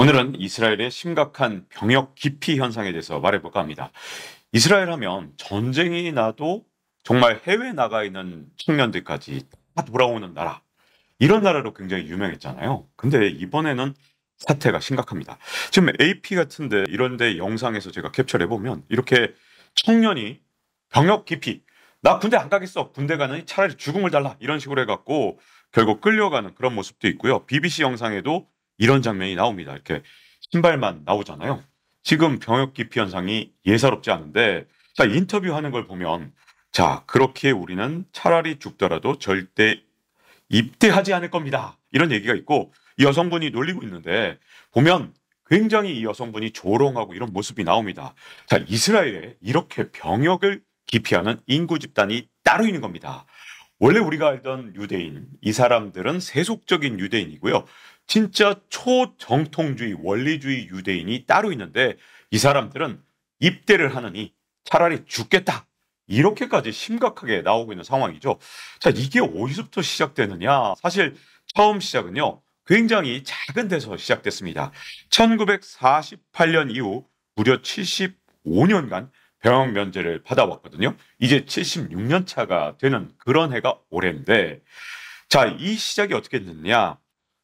오늘은 이스라엘의 심각한 병역 기피 현상에 대해서 말해볼까 합니다. 이스라엘 하면 전쟁이 나도 정말 해외 나가 있는 청년들까지 다 돌아오는 나라. 이런 나라로 굉장히 유명했잖아요. 근데 이번에는 사태가 심각합니다. 지금 AP 같은데 이런데 영상에서 제가 캡처를 해보면 이렇게 청년이 병역 기피, 나 군대 안 가겠어. 군대 가느니 차라리 죽음을 달라. 이런 식으로 해갖고 결국 끌려가는 그런 모습도 있고요. BBC 영상에도 이런 장면이 나옵니다. 이렇게 신발만 나오잖아요. 지금 병역 기피 현상이 예사롭지 않은데, 자, 인터뷰하는 걸 보면, 자, 그렇게 우리는 차라리 죽더라도 절대 입대하지 않을 겁니다. 이런 얘기가 있고, 이 여성분이 놀리고 있는데, 보면 굉장히 이 여성분이 조롱하고 이런 모습이 나옵니다. 자, 이스라엘에 이렇게 병역을 기피하는 인구 집단이 따로 있는 겁니다. 원래 우리가 알던 유대인, 이 사람들은 세속적인 유대인이고요. 진짜 초정통주의, 원리주의 유대인이 따로 있는데 이 사람들은 입대를 하느니 차라리 죽겠다. 이렇게까지 심각하게 나오고 있는 상황이죠. 자, 이게 어디서부터 시작되느냐? 사실 처음 시작은요. 굉장히 작은 데서 시작됐습니다. 1948년 이후 무려 75년간 병역 면제를 받아왔거든요. 이제 76년 차가 되는 그런 해가 올해인데, 자, 이 시작이 어떻게 됐느냐?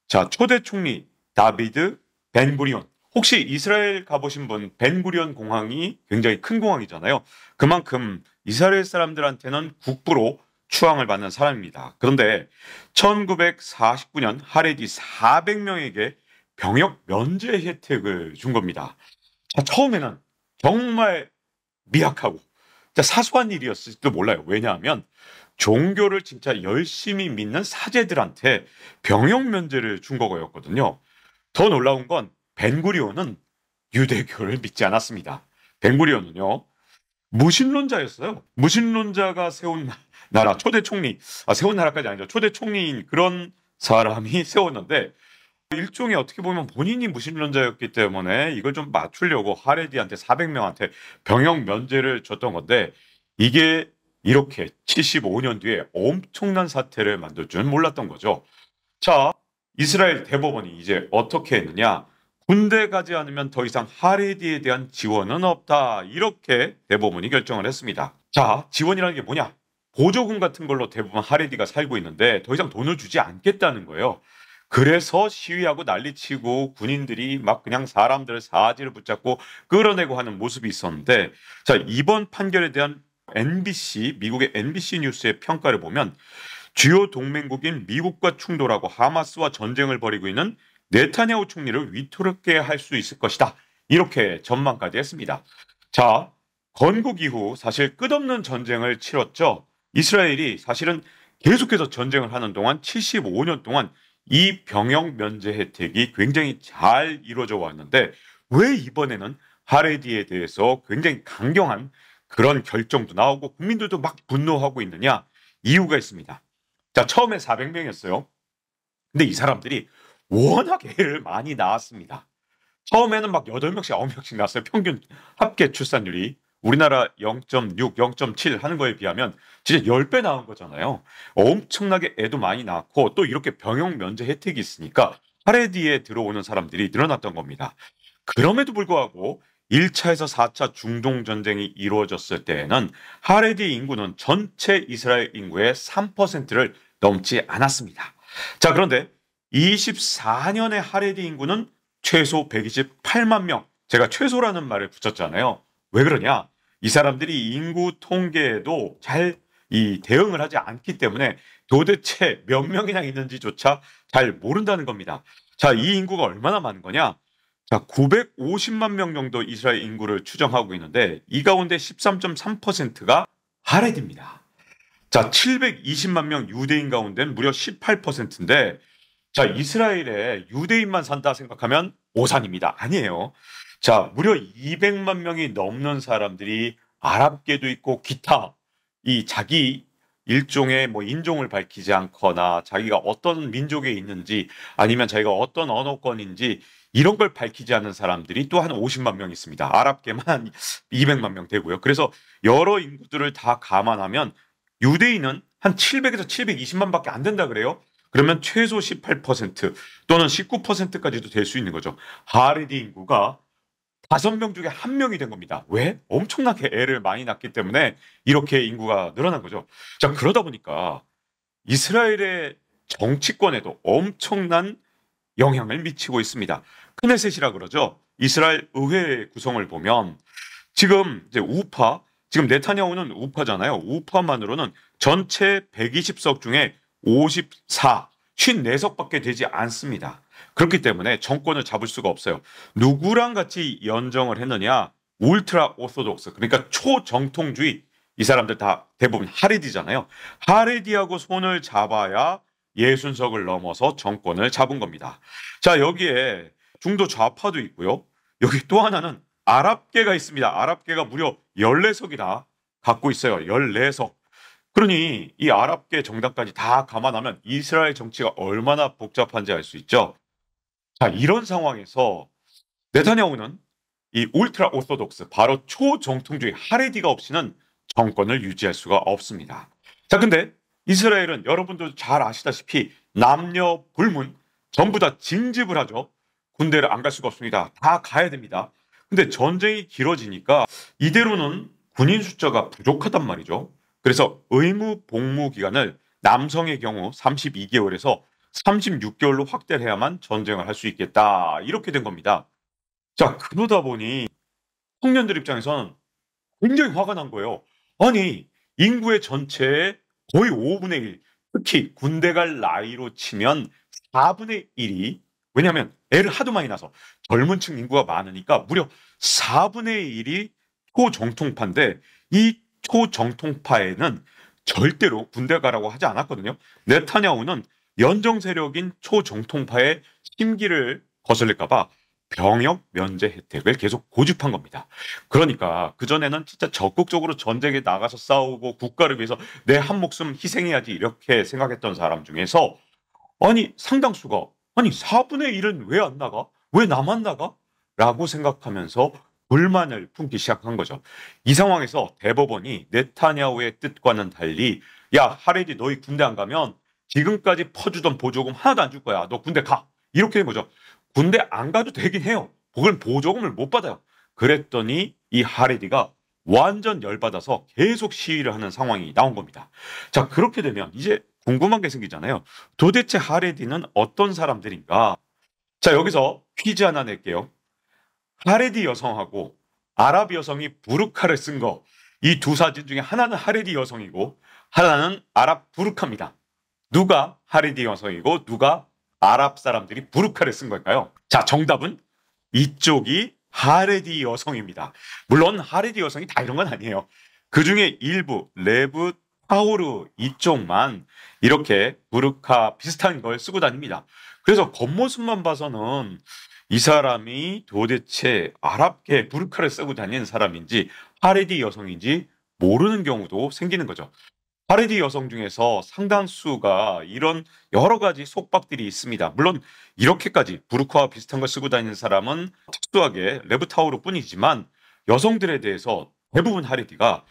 자, 초대 총리 다비드 벤구리온. 혹시 이스라엘 가보신 분, 벤구리온 공항이 굉장히 큰 공항이잖아요. 그만큼 이스라엘 사람들한테는 국부로 추앙을 받는 사람입니다. 그런데 1949년 하레디 400명에게 병역 면제 혜택을 준 겁니다. 자, 처음에는 정말 미약하고 사소한 일이었을지도 몰라요. 왜냐하면 종교를 진짜 열심히 믿는 사제들한테 병역 면제를 준 거였거든요. 더 놀라운 건 벤구리온은 유대교를 믿지 않았습니다. 벤구리온은요, 무신론자였어요. 무신론자가 세운 나라, 초대 총리, 세운 나라까지 아니죠. 초대 총리인 그런 사람이 세웠는데, 일종의 어떻게 보면 본인이 무신론자였기 때문에 이걸 좀 맞추려고 하레디한테 400명한테 병역 면제를 줬던 건데, 이게 이렇게 75년 뒤에 엄청난 사태를 만들 줄은 몰랐던 거죠. 자, 이스라엘 대법원이 이제 어떻게 했느냐? 군대 가지 않으면 더 이상 하레디에 대한 지원은 없다. 이렇게 대법원이 결정을 했습니다. 자, 지원이라는 게 뭐냐? 보조금 같은 걸로 대부분 하레디가 살고 있는데 더 이상 돈을 주지 않겠다는 거예요. 그래서 시위하고 난리치고 군인들이 막 그냥 사람들 사지를 붙잡고 끌어내고 하는 모습이 있었는데, 자, 이번 판결에 대한 NBC, 미국의 NBC 뉴스의 평가를 보면 주요 동맹국인 미국과 충돌하고 하마스와 전쟁을 벌이고 있는 네타냐후 총리를 위태롭게 할 수 있을 것이다. 이렇게 전망까지 했습니다. 자, 건국 이후 사실 끝없는 전쟁을 치렀죠. 이스라엘이 사실은 계속해서 전쟁을 하는 동안 75년 동안 이 병역 면제 혜택이 굉장히 잘 이루어져 왔는데 왜 이번에는 하레디에 대해서 굉장히 강경한 그런 결정도 나오고 국민들도 막 분노하고 있느냐? 이유가 있습니다. 자, 처음에 400명이었어요. 근데 이 사람들이 워낙 애를 많이 낳았습니다. 처음에는 막 8명씩, 9명씩 낳았어요. 평균 합계 출산율이. 우리나라 0.6, 0.7 하는 거에 비하면 진짜 10배 나온 거잖아요. 엄청나게 애도 많이 낳고 또 이렇게 병역 면제 혜택이 있으니까 하레디에 들어오는 사람들이 늘어났던 겁니다. 그럼에도 불구하고 1차에서 4차 중동 전쟁이 이루어졌을 때에는 하레디 인구는 전체 이스라엘 인구의 3%를 넘지 않았습니다. 자, 그런데 24년의 하레디 인구는 최소 128만 명. 제가 최소라는 말을 붙였잖아요. 왜 그러냐? 이 사람들이 인구 통계에도 잘 대응을 하지 않기 때문에 도대체 몇 명이나 있는지조차 잘 모른다는 겁니다. 자, 이 인구가 얼마나 많은 거냐? 자, 950만 명 정도 이스라엘 인구를 추정하고 있는데 이 가운데 13.3%가 하레디입니다. 자, 720만 명 유대인 가운데는 무려 18%인데, 자, 이스라엘에 유대인만 산다 생각하면 오산입니다. 아니에요. 자, 무려 200만 명이 넘는 사람들이 아랍계도 있고 기타 이 자기 일종의 뭐 인종을 밝히지 않거나 자기가 어떤 민족에 있는지 아니면 자기가 어떤 언어권인지 이런 걸 밝히지 않는 사람들이 또 한 50만 명 있습니다. 아랍계만 200만 명 되고요. 그래서 여러 인구들을 다 감안하면 유대인은 한 700에서 720만밖에 안 된다 그래요. 그러면 최소 18% 또는 19%까지도 될 수 있는 거죠. 하레디 인구가 5명 중에 1명이 된 겁니다. 왜? 엄청나게 애를 많이 낳기 때문에 이렇게 인구가 늘어난 거죠. 자, 그러다 보니까 이스라엘의 정치권에도 엄청난 영향을 미치고 있습니다. 크네셋이라 그러죠. 이스라엘 의회 구성을 보면 지금 이제 우파, 지금 네타냐후는 우파잖아요. 우파만으로는 전체 120석 중에 54, 54석밖에 되지 않습니다. 그렇기 때문에 정권을 잡을 수가 없어요. 누구랑 같이 연정을 했느냐? 울트라 오소독스, 그러니까 초정통주의. 이 사람들 다 대부분 하레디잖아요. 하레디하고 손을 잡아야 예순석을 넘어서 정권을 잡은 겁니다. 자, 여기에 중도 좌파도 있고요. 여기 또 하나는 아랍계가 있습니다. 아랍계가 무려 14석이나 갖고 있어요. 14석. 그러니 이 아랍계 정당까지 다 감안하면 이스라엘 정치가 얼마나 복잡한지 알 수 있죠. 자, 이런 상황에서 네타냐후는 이 울트라 오소독스, 바로 초정통주의 하레디가 없이는 정권을 유지할 수가 없습니다. 자, 근데 이스라엘은 여러분도 잘 아시다시피 남녀 불문 전부 다 징집을 하죠. 군대를 안 갈 수가 없습니다. 다 가야 됩니다. 근데 전쟁이 길어지니까 이대로는 군인 숫자가 부족하단 말이죠. 그래서 의무 복무 기간을 남성의 경우 32개월에서 36개월로 확대를 해야만 전쟁을 할 수 있겠다. 이렇게 된 겁니다. 자, 그러다 보니 청년들 입장에서는 굉장히 화가 난 거예요. 아니, 인구의 전체의 거의 5분의 1, 특히 군대 갈 나이로 치면 4분의 1이, 왜냐하면 애를 하도 많이 낳아서 젊은 층 인구가 많으니까 무려 4분의 1이 초정통파인데, 이 초정통파에는 절대로 군대 가라고 하지 않았거든요. 네타냐후는 연정 세력인 초정통파의 심기를 거슬릴까봐 병역 면제 혜택을 계속 고집한 겁니다. 그러니까 그전에는 진짜 적극적으로 전쟁에 나가서 싸우고 국가를 위해서 내 한 목숨 희생해야지 이렇게 생각했던 사람 중에서, 아니, 상당수가, 아니, 4분의 1은 왜 안 나가? 왜 나만 나가? 라고 생각하면서 불만을 품기 시작한 거죠. 이 상황에서 대법원이 네타냐후의 뜻과는 달리, 야, 하레디 너희 군대 안 가면 지금까지 퍼주던 보조금 하나도 안 줄 거야. 너 군대 가. 이렇게 된 거죠. 군대 안 가도 되긴 해요. 그걸 보조금을 못 받아요. 그랬더니 이 하레디가 완전 열받아서 계속 시위를 하는 상황이 나온 겁니다. 자, 그렇게 되면 이제 궁금한 게 생기잖아요. 도대체 하레디는 어떤 사람들인가? 자, 여기서 퀴즈 하나 낼게요. 하레디 여성하고 아랍 여성이 부르카를 쓴 거, 이 두 사진 중에 하나는 하레디 여성이고 하나는 아랍 부르카입니다. 누가 하레디 여성이고 누가 아랍 사람들이 부르카를 쓴 걸까요? 자, 정답은 이쪽이 하레디 여성입니다. 물론 하레디 여성이 다 이런 건 아니에요. 그 중에 일부 레브 타오르 이쪽만 이렇게 부르카 비슷한 걸 쓰고 다닙니다. 그래서 겉모습만 봐서는 이 사람이 도대체 아랍계 부르카를 쓰고 다니는 사람인지 하레디 여성인지 모르는 경우도 생기는 거죠. 하레디 여성 중에서 상당수가 이런 여러 가지 속박들이 있습니다. 물론 이렇게까지 부르카와 비슷한 걸 쓰고 다니는 사람은 특수하게 레브타우르 뿐이지만, 여성들에 대해서 대부분 하레디가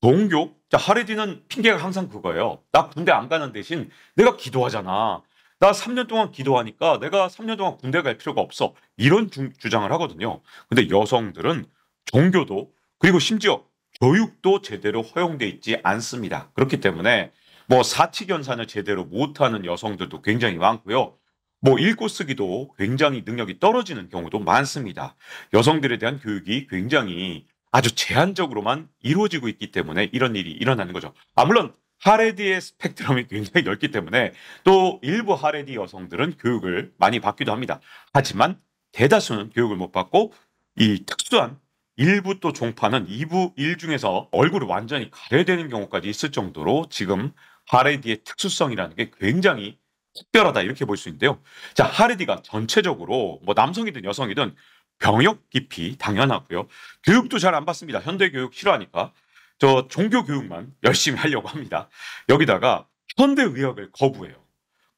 종교, 자, 하레디는 핑계가 항상 그거예요. 나 군대 안 가는 대신 내가 기도하잖아. 나 3년 동안 기도하니까 내가 3년 동안 군대 갈 필요가 없어. 이런 주장을 하거든요. 근데 여성들은 종교도, 그리고 심지어 교육도 제대로 허용돼 있지 않습니다. 그렇기 때문에 뭐 사칙연산을 제대로 못하는 여성들도 굉장히 많고요. 뭐 읽고 쓰기도 굉장히 능력이 떨어지는 경우도 많습니다. 여성들에 대한 교육이 굉장히 아주 제한적으로만 이루어지고 있기 때문에 이런 일이 일어나는 거죠. 물론 하레디의 스펙트럼이 굉장히 넓기 때문에 또 일부 하레디 여성들은 교육을 많이 받기도 합니다. 하지만 대다수는 교육을 못 받고, 이 특수한 일부 또 종파는 2부 1 중에서 얼굴을 완전히 가려야 되는 경우까지 있을 정도로 지금 하레디의 특수성이라는 게 굉장히 특별하다, 이렇게 볼 수 있는데요. 자, 하레디가 전체적으로 뭐 남성이든 여성이든 병역 깊이 당연하고요. 교육도 잘 안 받습니다. 현대 교육 싫어하니까. 저 종교 교육만 열심히 하려고 합니다. 여기다가 현대 의학을 거부해요.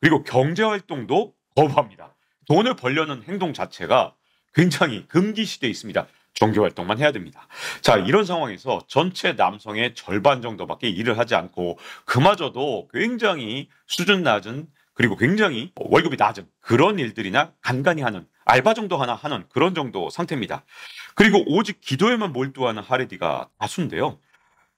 그리고 경제 활동도 거부합니다. 돈을 벌려는 행동 자체가 굉장히 금기시되어 있습니다. 종교 활동만 해야 됩니다. 자, 이런 상황에서 전체 남성의 절반 정도밖에 일을 하지 않고, 그마저도 굉장히 수준 낮은 그리고 굉장히 월급이 낮은 그런 일들이나 간간히 하는 알바 정도 하나 하는 그런 정도 상태입니다. 그리고 오직 기도에만 몰두하는 하레디가 다수인데요.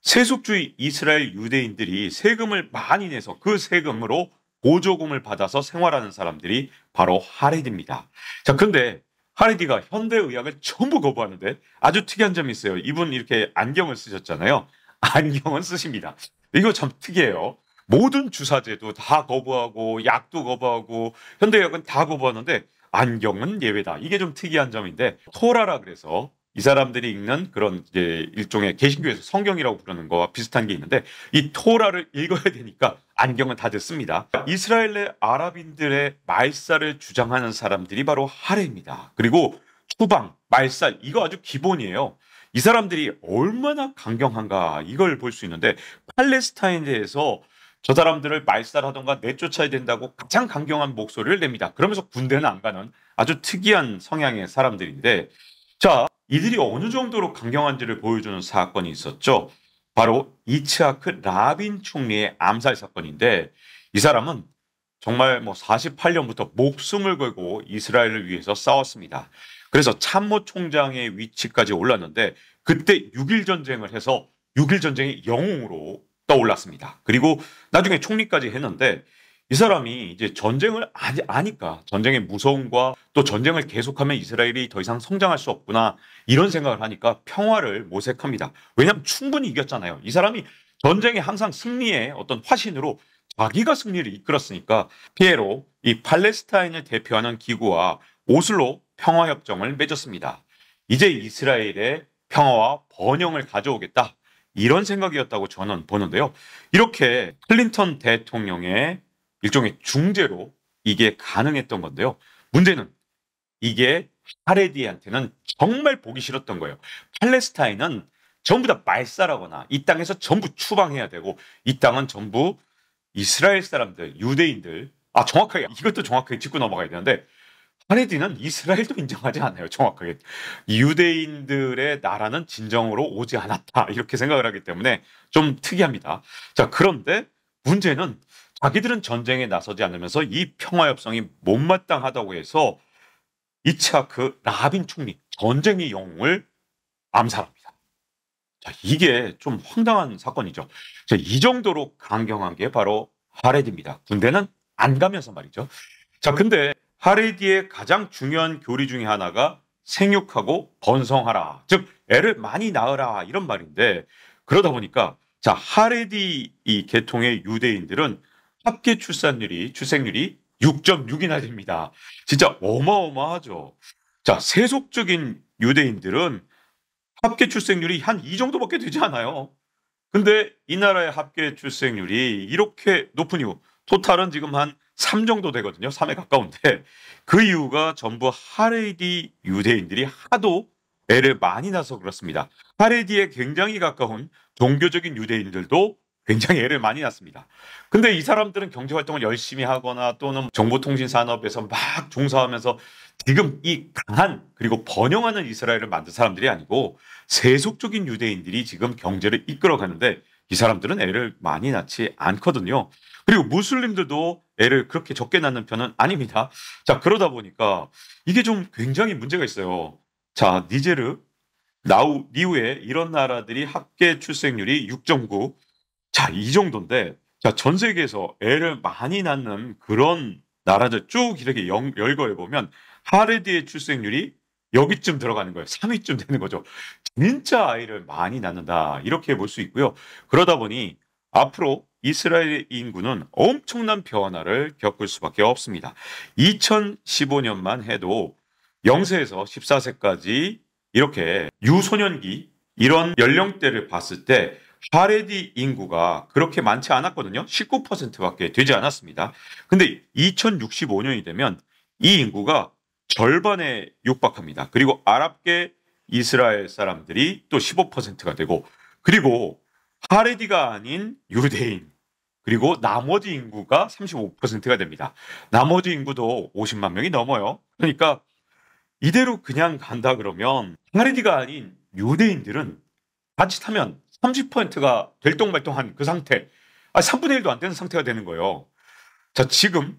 세속주의 이스라엘 유대인들이 세금을 많이 내서 그 세금으로 보조금을 받아서 생활하는 사람들이 바로 하레디입니다. 자, 근데 하레디가 현대의학을 전부 거부하는데 아주 특이한 점이 있어요. 이분 이렇게 안경을 쓰셨잖아요. 안경은 쓰십니다. 이거 참 특이해요. 모든 주사제도 다 거부하고 약도 거부하고 현대의학은 다 거부하는데 안경은 예외다. 이게 좀 특이한 점인데 토라라 그래서 이 사람들이 읽는 그런 이제 일종의 개신교에서 성경이라고 부르는 거와 비슷한 게 있는데 이 토라를 읽어야 되니까 안경은 다 듣습니다. 이스라엘 내 아랍인들의 말살을 주장하는 사람들이 바로 하레입니다. 그리고 추방, 말살 이거 아주 기본이에요. 이 사람들이 얼마나 강경한가 이걸 볼 수 있는데 팔레스타인에 대해서 저 사람들을 말살하던가 내쫓아야 된다고 가장 강경한 목소리를 냅니다. 그러면서 군대는 안 가는 아주 특이한 성향의 사람들인데 자, 이들이 어느 정도로 강경한지를 보여주는 사건이 있었죠. 바로 이츠하크 라빈 총리의 암살 사건인데 이 사람은 정말 뭐 48년부터 목숨을 걸고 이스라엘을 위해서 싸웠습니다. 그래서 참모 총장의 위치까지 올랐는데 그때 6.1 전쟁을 해서 6.1 전쟁의 영웅으로 떠올랐습니다. 그리고 나중에 총리까지 했는데 이 사람이 이제 전쟁을 아니까 전쟁의 무서움과 또 전쟁을 계속하면 이스라엘이 더 이상 성장할 수 없구나 이런 생각을 하니까 평화를 모색합니다. 왜냐하면 충분히 이겼잖아요. 이 사람이 전쟁에 항상 승리의 어떤 화신으로 자기가 승리를 이끌었으니까 피에로 이 팔레스타인을 대표하는 기구와 오슬로 평화협정을 맺었습니다. 이제 이스라엘의 평화와 번영을 가져오겠다. 이런 생각이었다고 저는 보는데요. 이렇게 클린턴 대통령의 일종의 중재로 이게 가능했던 건데요. 문제는 이게 하레디한테는 정말 보기 싫었던 거예요. 팔레스타인은 전부 다 말살하거나 이 땅에서 전부 추방해야 되고 이 땅은 전부 이스라엘 사람들, 유대인들 정확하게 이것도 정확하게 짚고 넘어가야 되는데 하레디는 이스라엘도 인정하지 않아요. 정확하게. 유대인들의 나라는 진정으로 오지 않았다. 이렇게 생각을 하기 때문에 좀 특이합니다. 자, 그런데 문제는 자기들은 전쟁에 나서지 않으면서 이 평화협정이 못마땅하다고 해서 이츠하크 라빈 총리, 전쟁의 영웅을 암살합니다. 자, 이게 좀 황당한 사건이죠. 자, 이 정도로 강경한 게 바로 하레디입니다. 군대는 안 가면서 말이죠. 자, 근데 하레디의 가장 중요한 교리 중에 하나가 생육하고 번성하라. 즉, 애를 많이 낳으라. 이런 말인데, 그러다 보니까, 자, 하레디 이 계통의 유대인들은 합계 출생률이 6.6이나 됩니다. 진짜 어마어마하죠. 자, 세속적인 유대인들은 합계 출생률이 한 이 정도밖에 되지 않아요. 근데 이 나라의 합계 출생률이 이렇게 높은 이유, 토탈은 지금 한 3 정도 되거든요. 3에 가까운데 그 이유가 전부 하레디 유대인들이 하도 애를 많이 낳아서 그렇습니다. 하레디에 굉장히 가까운 종교적인 유대인들도 굉장히 애를 많이 낳습니다. 근데 이 사람들은 경제활동을 열심히 하거나 또는 정보통신 산업에서 막 종사하면서 지금 이 강한 그리고 번영하는 이스라엘을 만든 사람들이 아니고 세속적인 유대인들이 지금 경제를 이끌어가는데 이 사람들은 애를 많이 낳지 않거든요. 그리고 무슬림들도 애를 그렇게 적게 낳는 편은 아닙니다. 자, 그러다 보니까 이게 좀 굉장히 문제가 있어요. 자, 니제르, 니우에 이런 나라들이 합계 출생률이 6.9. 자, 이 정도인데, 자, 전 세계에서 애를 많이 낳는 그런 나라들 쭉 이렇게 열거해 보면 하레디의 출생률이 여기쯤 들어가는 거예요. 3위쯤 되는 거죠. 진짜 아이를 많이 낳는다. 이렇게 볼 수 있고요. 그러다 보니 앞으로 이스라엘 인구는 엄청난 변화를 겪을 수밖에 없습니다. 2015년만 해도 0세에서 14세까지 이렇게 유소년기 이런 연령대를 봤을 때 하레디 인구가 그렇게 많지 않았거든요. 19%밖에 되지 않았습니다. 근데 2065년이 되면 이 인구가 절반에 육박합니다. 그리고 아랍계 이스라엘 사람들이 또 15%가 되고 그리고 하레디가 아닌 유대인 그리고 나머지 인구가 35%가 됩니다. 나머지 인구도 50만 명이 넘어요. 그러니까 이대로 그냥 간다 그러면 하레디가 아닌 유대인들은 자칫하면 30%가 될똥말똥한 그 상태, 3분의 1도 안 되는 상태가 되는 거예요. 자, 지금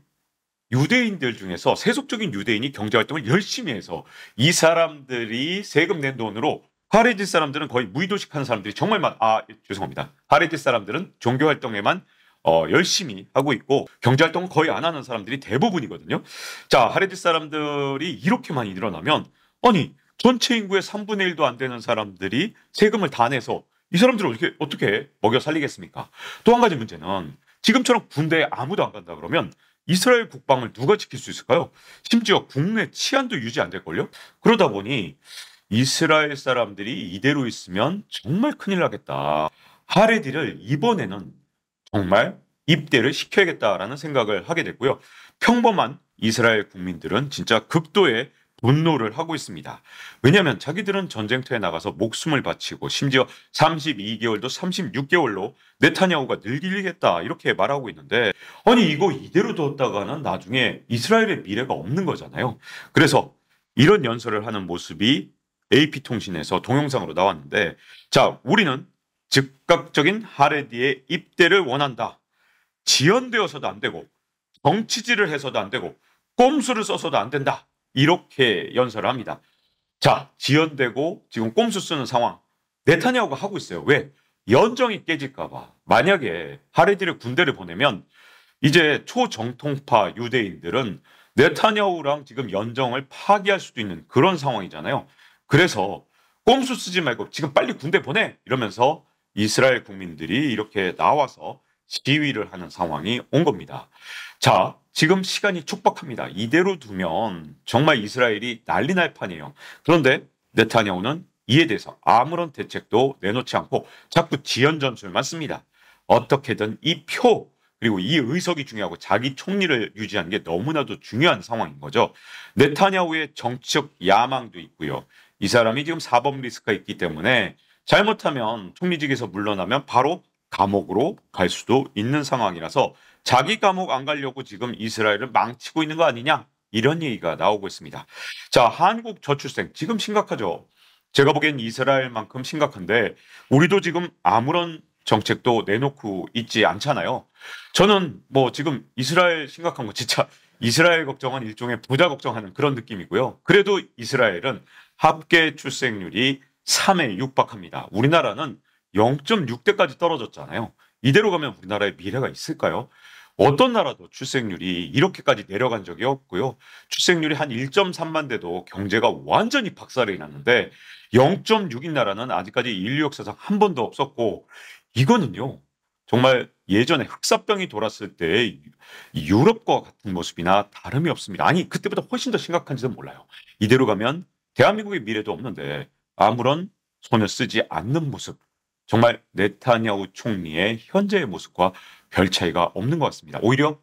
유대인들 중에서 세속적인 유대인이 경제활동을 열심히 해서 이 사람들이 세금 낸 돈으로 하레디 사람들은 거의 무의도식하는 사람들이 정말 죄송합니다. 하레디 사람들은 종교활동에만 열심히 하고 있고 경제활동은 거의 안 하는 사람들이 대부분이거든요. 자, 하레디 사람들이 이렇게 많이 늘어나면 아니 전체 인구의 3분의 1도 안 되는 사람들이 세금을 다 내서 이 사람들을 어떻게 먹여 살리겠습니까? 또 한 가지 문제는 지금처럼 군대에 아무도 안 간다 그러면 이스라엘 국방을 누가 지킬 수 있을까요? 심지어 국내 치안도 유지 안 될걸요? 그러다 보니 이스라엘 사람들이 이대로 있으면 정말 큰일 나겠다. 하레디를 이번에는 정말 입대를 시켜야겠다라는 생각을 하게 됐고요. 평범한 이스라엘 국민들은 진짜 극도의 분노를 하고 있습니다. 왜냐하면 자기들은 전쟁터에 나가서 목숨을 바치고 심지어 32개월도 36개월로 네타냐후가 늙이겠다 이렇게 말하고 있는데 아니 이거 이대로 뒀다가는 나중에 이스라엘의 미래가 없는 거잖아요. 그래서 이런 연설을 하는 모습이 AP통신에서 동영상으로 나왔는데 자, 우리는 즉각적인 하레디의 입대를 원한다. 지연되어서도 안 되고 정치질을 해서도 안 되고 꼼수를 써서도 안 된다. 이렇게 연설을 합니다. 자, 지연되고 지금 꼼수 쓰는 상황 네타냐후가 하고 있어요. 왜? 연정이 깨질까 봐. 만약에 하레디를 군대를 보내면 이제 초정통파 유대인들은 네타냐후랑 지금 연정을 파기할 수도 있는 그런 상황이잖아요. 그래서 꼼수 쓰지 말고 지금 빨리 군대 보내 이러면서 이스라엘 국민들이 이렇게 나와서 시위를 하는 상황이 온 겁니다. 자, 지금 시간이 촉박합니다. 이대로 두면 정말 이스라엘이 난리 날 판이에요. 그런데 네타냐후는 이에 대해서 아무런 대책도 내놓지 않고 자꾸 지연 전술만 씁니다. 어떻게든 이 표 그리고 이 의석이 중요하고 자기 총리를 유지하는 게 너무나도 중요한 상황인 거죠. 네타냐후의 정치적 야망도 있고요. 이 사람이 지금 사법 리스크가 있기 때문에 잘못하면 총리직에서 물러나면 바로 감옥으로 갈 수도 있는 상황이라서 자기 감옥 안 가려고 지금 이스라엘을 망치고 있는 거 아니냐 이런 얘기가 나오고 있습니다. 자, 한국 저출생 지금 심각하죠. 제가 보기엔 이스라엘만큼 심각한데 우리도 지금 아무런 정책도 내놓고 있지 않잖아요. 저는 뭐 지금 이스라엘 심각한 거 진짜 이스라엘 걱정은 일종의 부자 걱정하는 그런 느낌이고요. 그래도 이스라엘은 합계 출생률이 3에 육박합니다. 우리나라는 0.6대까지 떨어졌잖아요. 이대로 가면 우리나라의 미래가 있을까요? 어떤 나라도 출생률이 이렇게까지 내려간 적이 없고요. 출생률이 한 1.3만 대도 경제가 완전히 박살이 났는데 0.6인 나라는 아직까지 인류 역사상 한 번도 없었고 이거는요. 정말 예전에 흑사병이 돌았을 때 유럽과 같은 모습이나 다름이 없습니다. 아니 그때보다 훨씬 더 심각한지는 몰라요. 이대로 가면 대한민국의 미래도 없는데 아무런 손을 쓰지 않는 모습. 정말 네타냐후 총리의 현재의 모습과 별 차이가 없는 것 같습니다. 오히려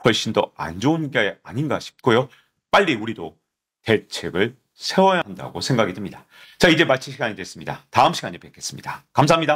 훨씬 더 안 좋은 게 아닌가 싶고요. 빨리 우리도 대책을 세워야 한다고 생각이 듭니다. 자, 이제 마칠 시간이 됐습니다. 다음 시간에 뵙겠습니다. 감사합니다.